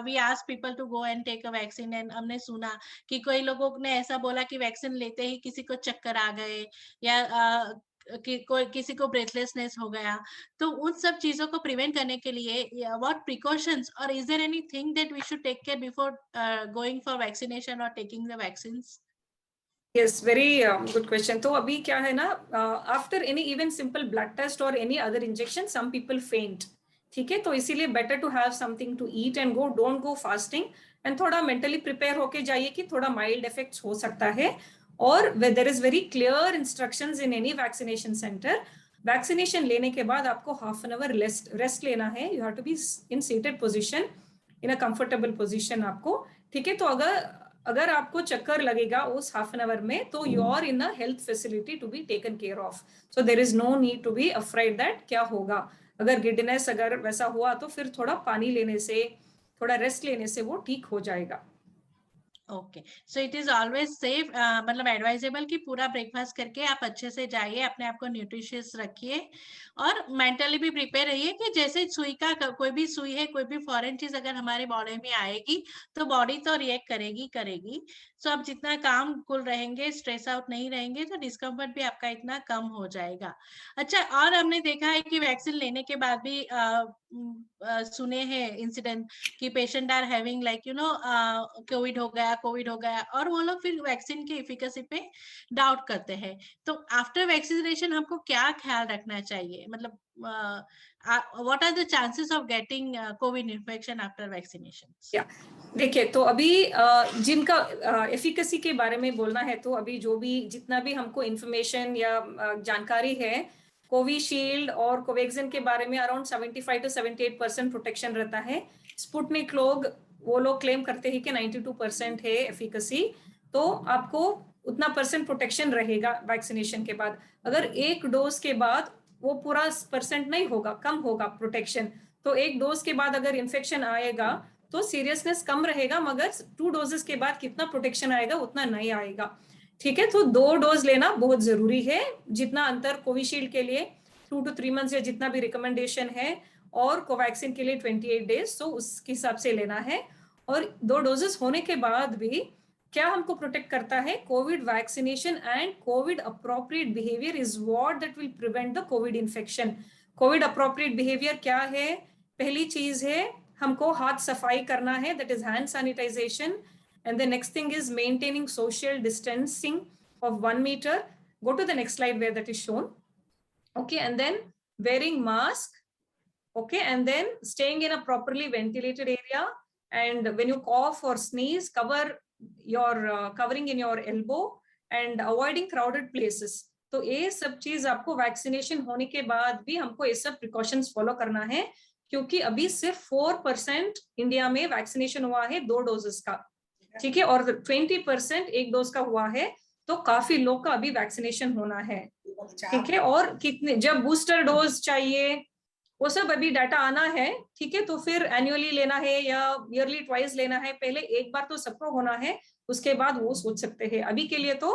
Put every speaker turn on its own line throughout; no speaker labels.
We ask people to go and take a vaccine, and हमने सुना कि कई लोगों ने ऐसा बोला कि वैक्सीन लेते ही किसी को चक्कर आ गए, या कि कोई किसी को ब्रेथलेसनेस हो गया। तो उन सब चीजों को प्रिवेंट करने के लिए what precautions, or is there anything that we should take care before going for vaccination or taking the vaccines?
Yes, very good question. तो अभी क्या है ना, after any even simple blood test or any other injection some people faint, ठीक है। तो इसीलिए better to have something to eat and go, don't go fasting, and थोड़ा मेंटली प्रिपेयर होके जाइए कि थोड़ा माइल्ड इफेक्ट्स हो सकता है। और there is very clear instructions in any vaccination centre. Vaccination लेने के बाद आपको हाफ एन आवर रेस्ट लेना है। You have to be in seated position, in a comfortable position आपको, ठीक है। तो अगर आपको चक्कर लगेगा उस हाफ एन आवर में, तो you are in a health facility to be taken care of. So there is no need to be afraid that क्या होगा। अगर गिडनेस अगर वैसा हुआ तो फिर थोड़ा पानी लेने से, थोड़ा रेस्ट लेने से वो ठीक हो जाएगा।
Okay, so it is always safe, मतलब एडवाइजेबल कि पूरा ब्रेकफास्ट करके आप अच्छे से जाइए, अपने आप को न्यूट्रिशियस रखिए, और मेंटली भी प्रिपेयर रहिए कि जैसे सुई का कोई भी सुई है, कोई भी फॉरेन चीज अगर हमारे बॉडी में आएगी तो बॉडी तो रिएक्ट करेगी करेगी। सो आप जितना काम कूल रहेंगे, स्ट्रेस आउट नहीं रहेंगे, तो डिस्कम्फर्ट भी आपका इतना कम हो जाएगा। अच्छा, और हमने देखा है कि वैक्सीन लेने के बाद भी सुने हैं इंसिडेंट कि patient are having like Covid हो गया, और वो लोग फिर वैक्सीन की एफिकेसी पे डाउट करते हैं। तो आफ्टर वैक्सीनेशन हमको क्या ख्याल रखना चाहिए, मतलब what are the chances of getting Covid infection after vaccination?
या देखिए, तो अभी जिनका एफिकेसी के बारे में बोलना है, तो अभी जो भी जितना भी हमको इंफॉर्मेशन या जानकारी है, कोविशील्ड और कोवैक्सिन के बारे में अराउंड 75 to 78% प्रोटेक्शन रहता है। स्पुतनिक वो लोग क्लेम करते हैं कि 92% है एफिकेसी। तो आपको उतना परसेंट प्रोटेक्शन रहेगा वैक्सीनेशन के बाद। अगर एक डोज के बाद वो पूरा परसेंट नहीं होगा, कम होगा प्रोटेक्शन, तो एक डोज के बाद अगर इन्फेक्शन आएगा तो सीरियसनेस कम रहेगा, मगर 2 डोजेस के बाद कितना प्रोटेक्शन आएगा उतना नहीं आएगा, ठीक है। तो 2 डोज लेना बहुत जरूरी है। जितना अंतर कोविशील्ड के लिए 2 to 3 months या जितना भी रिकमेंडेशन है, और कोवैक्सिन के लिए 28 days, तो उसके हिसाब से लेना है। और 2 डोजेस होने के बाद भी क्या हमको प्रोटेक्ट करता है, Covid vaccination and Covid appropriate behaviour is what that will prevent the Covid infection. Covid appropriate behaviour क्या है? पहली चीज है हमको हाथ सफाई करना है, that is hand sanitisation, and the next thing is maintaining social distancing of 1 meter. Go to the next slide where that is shown. Okay, and then wearing mask. Okay, and then staying in a properly ventilated area, and when you cough or sneeze, covering in your elbow, and avoiding crowded places. तो ये सब चीज आपको vaccination होने के बाद भी हमको ये सब प्रिकॉशंस फॉलो करना है, क्योंकि अभी सिर्फ 4% इंडिया में वैक्सीनेशन हुआ है 2 डोजेस का, ठीक है, और 20% एक डोज का हुआ है। तो काफी लोग का अभी वैक्सीनेशन होना है, ठीक है। और कितने जब बूस्टर डोज चाहिए वो सब अभी डाटा आना है, ठीक है। तो फिर एनुअली लेना है या ईयरली ट्वाइस लेना है, पहले एक बार तो सबको होना है, उसके बाद वो सोच सकते हैं। अभी के लिए तो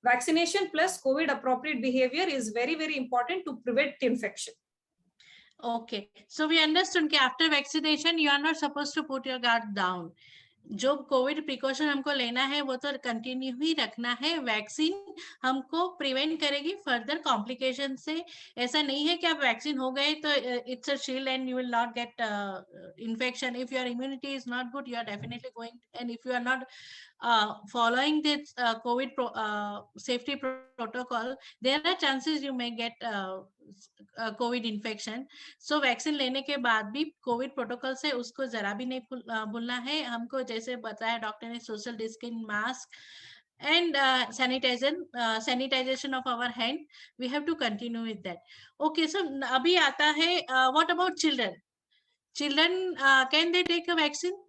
vaccination plus Covid appropriate behaviour is very very important to prevent infection.
Okay, so we understood कि after vaccination you are not supposed to put your guard down. जो कोविड प्रिकॉशन हमको लेना है वो तो कंटिन्यू ही रखना है। वैक्सीन हमको प्रिवेंट करेगी फर्दर कॉम्प्लिकेशन से। ऐसा नहीं है कि आप वैक्सीन हो गए तो it's a shield and you will not get infection. If your immunity is not good, you are definitely going, and if you are not following this safety protocol, there are chances you may get COVID infection. So vaccine लेने के बाद भी Covid protocol से उसको जरा भी नहीं भूलना है हमको। जैसे बताया डॉक्टर ने, social distance, mask and sanitization of our hand, we have to continue with that. Okay, so अभी आता है what about children can they take a vaccine?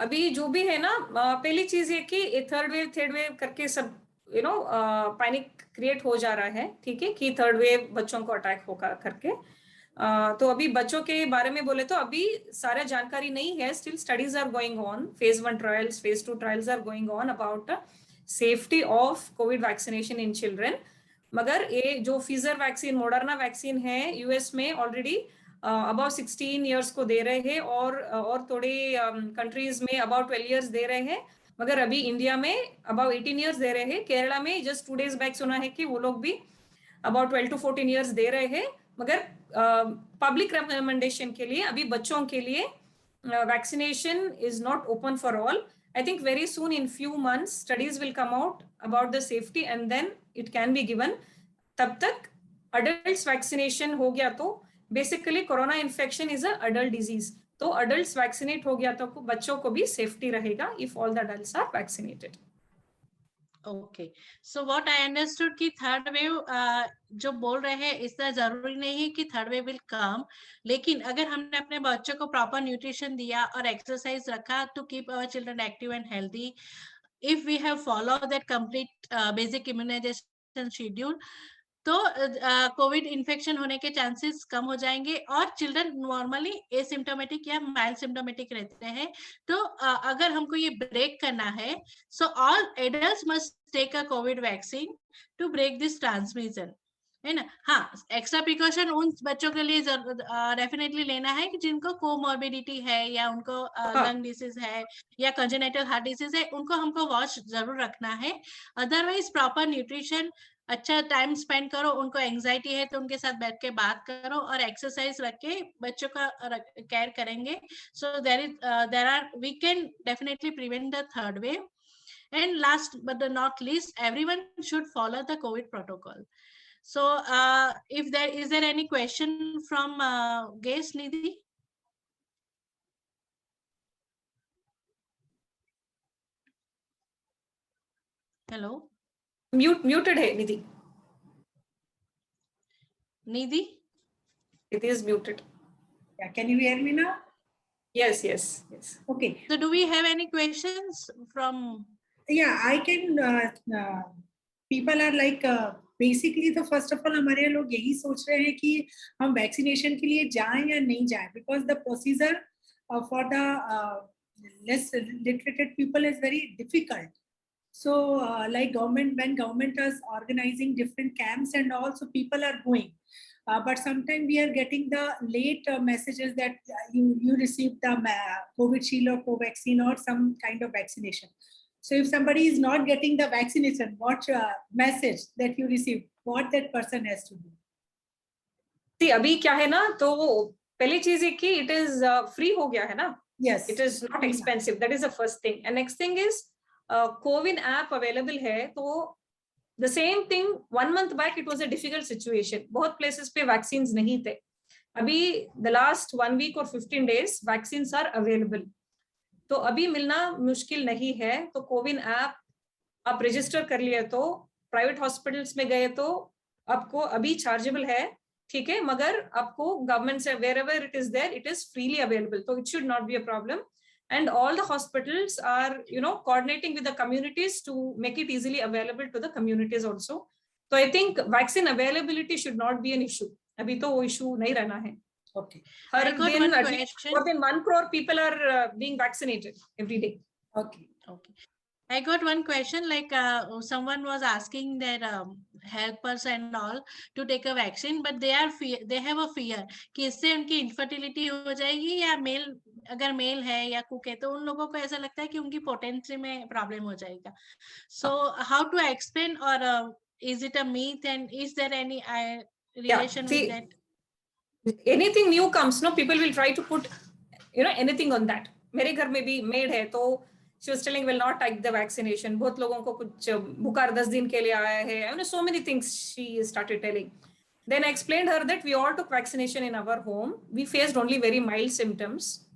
अभी जो भी है ना, पहली चीज ये कि थर्ड वेव करके सब पैनिक क्रिएट हो जा रहा है, ठीक है, कि थर्ड वेव बच्चों को अटैक होगा करके। तो अभी बच्चों के बारे में बोले तो अभी सारा जानकारी नहीं है। Still studies are going on, phase 1 trials, phase 2 trials are going on about safety of Covid vaccination in children. मगर ये जो फिजर वैक्सीन, मॉडर्ना वैक्सीन है यूएस में ऑलरेडी अबाउट 16 इयर्स को दे रहे हैं, और थोड़े कंट्रीज में अबाउट 12 इयर्स दे रहे हैं, मगर अभी इंडिया में अबाउट 18 इयर्स दे रहे हैं। केरला में जस्ट 2 days बैक सुना है कि वो लोग भी अबाउट 12 to 14 इयर्स दे रहे हैं, मगर पब्लिक रिकमेंडेशन के लिए अभी बच्चों के लिए vaccination is not open for all. I think very soon, in few months, studies will come out about the safety and then it can be given. तब तक adults vaccination हो गया तो basically corona infection is a adult disease. तो adults vaccinate हो गया तो बच्चों को भी safety रहेगा if all the adults are vaccinated.
Okay, so what I understood कि थर्ड वेव जो बोल रहे हैं इसका जरूरी नहीं है कि थर्ड वेव विल कम, लेकिन अगर हमने अपने बच्चों को प्रॉपर न्यूट्रिशन दिया और एक्सरसाइज रखा to keep our children active and healthy, if we have follow that complete basic immunisation schedule, तो कोविड इन्फेक्शन होने के चांसेस कम हो जाएंगे और चिल्ड्रन नॉर्मली एसिम्टोमेटिक या माइल्ड सिम्टोमेटिक रहते हैं। तो अगर हमको ये ब्रेक करना है, so all adults must take a Covid vaccine to break this transmission, है ना। हाँ, एक्स्ट्रा प्रिकॉशन उन बच्चों के लिए डेफिनेटली लेना है कि जिनको कोमॉर्बिडिटी है या उनको लंग डिसीज है या कंजेनिटल हार्ट डिसीज है, उनको हमको वॉच जरूर रखना है। अदरवाइज प्रॉपर न्यूट्रिशन, अच्छा टाइम स्पेंड करो, उनको एंजाइटी है तो उनके साथ बैठ के बात करो और एक्सरसाइज रख के बच्चों का केयर करेंगे। So there are we can definitely prevent the third wave. And last but not least, everyone should follow the Covid protocol. So if is there any question from guest Nidhi? Hello,
Muted है निधि.
Nidhi,
It is muted.
Yeah, can you hear me now?
Yes.
Okay.
so do we have any questions from?
Yeah, I can. People are like basically तो first of all हमारे लोग यही सोच रहे हैं कि हम वैक्सीनेशन के लिए जाएं या नहीं जाएं, because the procedure for the less literate people is very difficult. So like when government is organizing different camps and also people are going, but sometimes we are getting the late messages that you received the Covishield or Covaxin or some kind of vaccination. So if somebody is not getting the vaccination, what message that you received, what that person has to do?
See, अभी क्या है ना, तो पहली चीज है कि it is free हो गया है ना.
Yes.
It is not expensive. That is the first thing. And next thing is CoWIN app available है. तो the same thing 1 month back it was a difficult situation. बहुत places पे vaccines नहीं थे. अभी the last 1 week or 15 days vaccines are available. तो अभी मिलना मुश्किल नहीं है. तो कोविन ऐप आप रजिस्टर कर लिए, तो प्राइवेट हॉस्पिटल्स में गए तो आपको अभी चार्जेबल है, ठीक है, मगर आपको गवर्नमेंट से wherever it is there it is freely available. So it should not be a problem. And all the hospitals are coordinating with the communities to make it easily available to the communities also. So I think vaccine availability should not be an issue. अभी तो वो issue नहीं रहना है.
Okay.
I got one question.
More than 1 crore people are being vaccinated every day.
Okay.
I got one question, like someone was asking their helpers and all to take a vaccine, but they have a fear कि इससे उनकी infertility हो जाएगी, या अगर mail है या cook है तो उन लोगों को ऐसा लगता है कि उनकी potency में problem हो जाएगा. So how to explain, or is it a myth, and is there any relation with that?
Anything new comes, people will try to put anything on that. मेरे घर में भी maid है, तो she was telling will not take the vaccination. बहुत लोगों को कुछ बुखार 10 दिन के लिए आया है. So many things she started telling. Then I explained her that we all took vaccination in our home. We faced only very mild symptoms.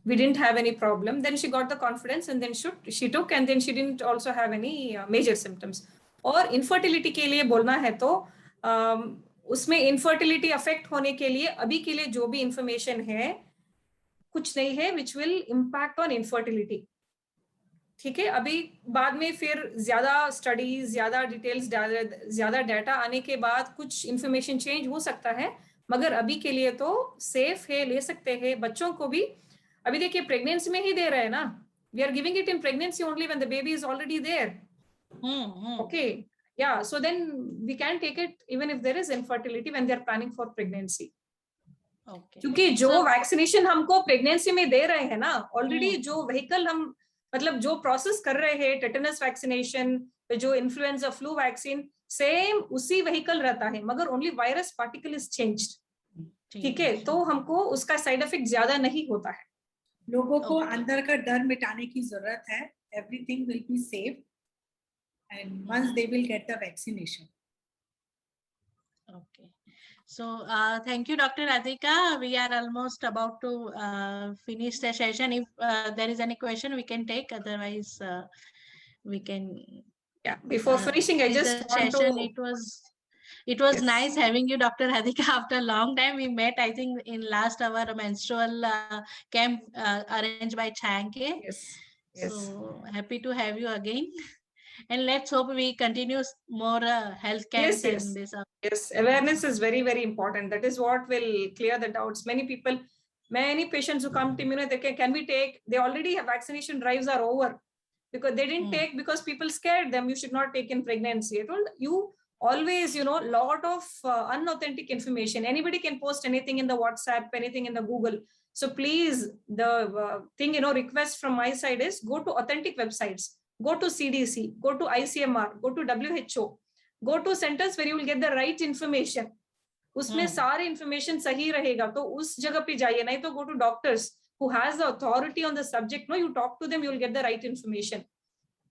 We didn't have any problem. Then she got the confidence and then she took, and then she didn't also have any major symptoms. और infertility के लिए बोलना है तो उसमें infertility affect होने के लिए अभी के लिए जो भी information है कुछ नहीं है which will impact on infertility. ठीक है, अभी बाद में फिर ज्यादा स्टडीज, ज्यादा डिटेल्स, ज्यादा डाटा आने के बाद कुछ इंफॉर्मेशन चेंज हो सकता है, मगर अभी के लिए तो सेफ है, ले सकते हैं. बच्चों को भी अभी देखिए प्रेगनेंसी में ही दे रहे हैं ना. We are giving it in pregnancy only when the baby is already there. Okay, yeah, so then we can take it even if there is infertility when they are planning for pregnancy.
Okay.
क्योंकि जो
So-
vaccination हमको pregnancy में दे रहे हैं ना, already
हम्म।
जो vehicle हम मतलब जो प्रोसेस कर रहे हैं, टेटनस वैक्सीनेशन, जो इन्फ्लुएंजा फ्लू वैक्सीन, सेम उसी व्हीकल रहता है, मगर only virus particle is changed. ठीक है, तो हमको उसका साइड इफेक्ट ज्यादा नहीं होता है।
लोगों को
Okay.
अंदर का डर मिटाने की जरूरत है. Everything will be safe and once they will get the vaccination.
Okay. So, thank you, Dr. Radhika. We are almost about to finish the session. If there is any question, we can take. Otherwise, we can.
Yeah. Before finishing, I
finish
just
the
want
session.
to.
It was
Yes.
nice having you, Dr. Radhika. After a long time, we met. I think in last our menstrual camp arranged by Chanke.
Yes. Yes.
So happy to have you again. And let's hope we continue more health camps
Yes.
and this.
Yes, awareness is very, very important. That is what will clear the doubts. Many patients who come to me, they can we take? They already have vaccination drives are over because they didn't take because people scared them. You should not take in pregnancy. I told you always, lot of unauthentic information. Anybody can post anything in the WhatsApp, anything in the Google. So please, the thing, request from my side is go to authentic websites. Go to CDC, go to ICMR, go to WHO. Go to centers where you will get the right information. उसमें सारे information सही रहेगा, तो उस जगह पे जाइए. नहीं तो go to doctors who has the authority on the subject. No, you talk to them, you will get the right information.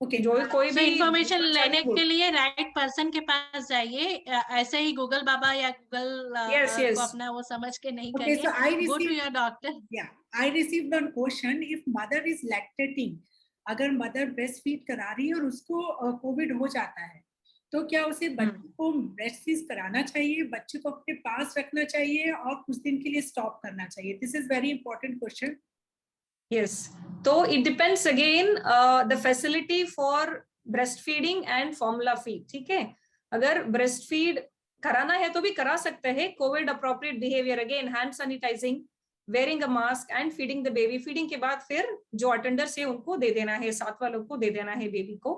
Okay.
जो कोई भी
इन्फॉर्मेशन लेने के लिए राइट पर्सन के पास जाइए. ऐसे ही गूगल बाबा या गूगल को अपना वो समझ के नहीं
Okay, so I
करिए. Go to
received,
your doctor.
yeah, I received one question. If mother is lactating, अगर मदर ब्रेस्ट फीड करा रही है और उसको कोविड हो जाता है, तो क्या उसे बच्चे को ब्रेस्ट फीड कराना चाहिए, बच्चे को अपने पास रखना चाहिए और कुछ दिन के लिए स्टॉप करना चाहिए? This is very important question.
Yes. So it depends again the facility for breastfeeding and formula feed. ठीक है, अगर breastfeed कराना है तो भी करा सकते हैं. COVID appropriate behavior again, hand sanitizing, wearing a mask and feeding the baby. Feeding के बाद फिर जो अटेंडर्स है उनको दे देना है, साथ वालों को दे देना है बेबी को.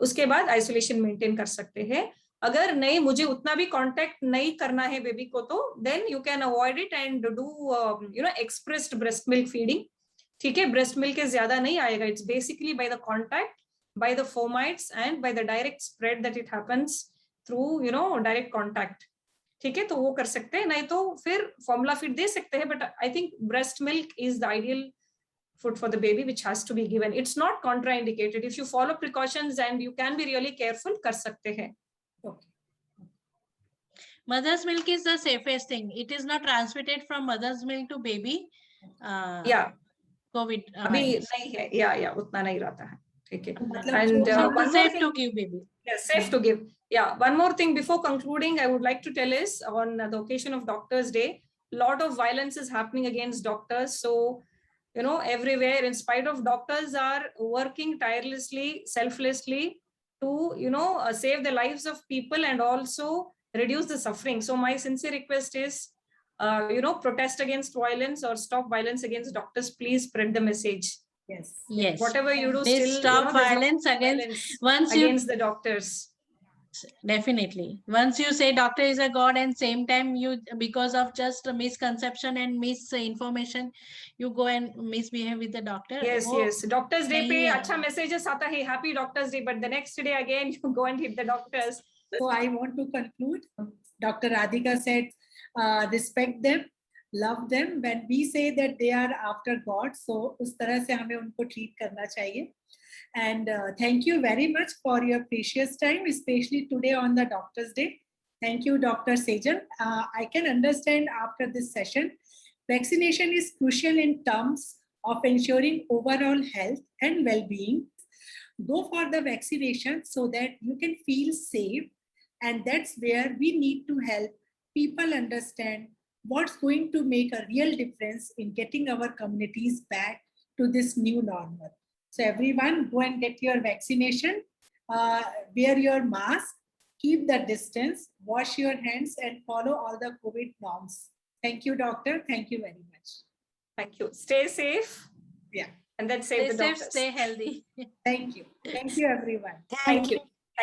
उसके बाद आइसोलेशन मेंटेन कर सकते हैं. अगर नहीं, मुझे उतना भी कांटेक्ट नहीं करना है बेबी को, तो then you can avoid it and do expressed breast milk feeding. ठीक है, ब्रेस्ट मिल्क ज्यादा नहीं आएगा. It's basically by the contact, by the fomites and by the direct spread that it happens through direct contact. ठीक है, तो वो कर सकते हैं. नहीं तो फिर फॉर्मूला फीड दे सकते हैं. But I think breast milk is the ideal food for the baby which has to be given. It's not contraindicated. If you follow precautions and you can be really careful, कर सकते हैं.
Mother's milk is the safest thing. It is not transmitted from mother's milk to baby.
Yeah.
COVID.
अभी नहीं है. Yeah, उतना नहीं रहता है. ठीक है.
And
one
safe
more
to give baby.
Yes, safe to give. Yeah, one more thing before concluding, I would like to tell is on the occasion of Doctors' Day, a lot of violence is happening against doctors. So everywhere, in spite of doctors are working tirelessly, selflessly to save the lives of people and also reduce the suffering. So my sincere request is protest against violence or stop violence against doctors. Please spread the message.
Yes.
Whatever you do,
Please
still
stop violence
against the doctors.
Definitely. Once you say doctor is a god and same time you, because of just a misconception and misinformation, you go and misbehave with the doctor.
Yes. Doctors Day पे अच्छा messages आता है, happy Doctors Day, but the next day again you go and hit the doctors.
So I want to conclude. Dr. Radhika said, respect them, love them. When we say that they are after God, so उस तरह से हमें उनको treat करना चाहिए. And thank you very much for your precious time, especially today on the Doctor's Day. Thank you, Dr. Sejal. I can understand after this session, vaccination is crucial in terms of ensuring overall health and well-being. Go for the vaccination so that you can feel safe. And that's where we need to help people understand what's going to make a real difference in getting our communities back to this new normal. So everyone, go and get your vaccination, wear your mask, keep the distance, wash your hands, and follow all the COVID norms. Thank you, doctor. Thank you very much.
Thank you. Stay safe.
Yeah.
And then save the doctors.
Stay healthy.
Thank you. Thank you, everyone.
Thank you.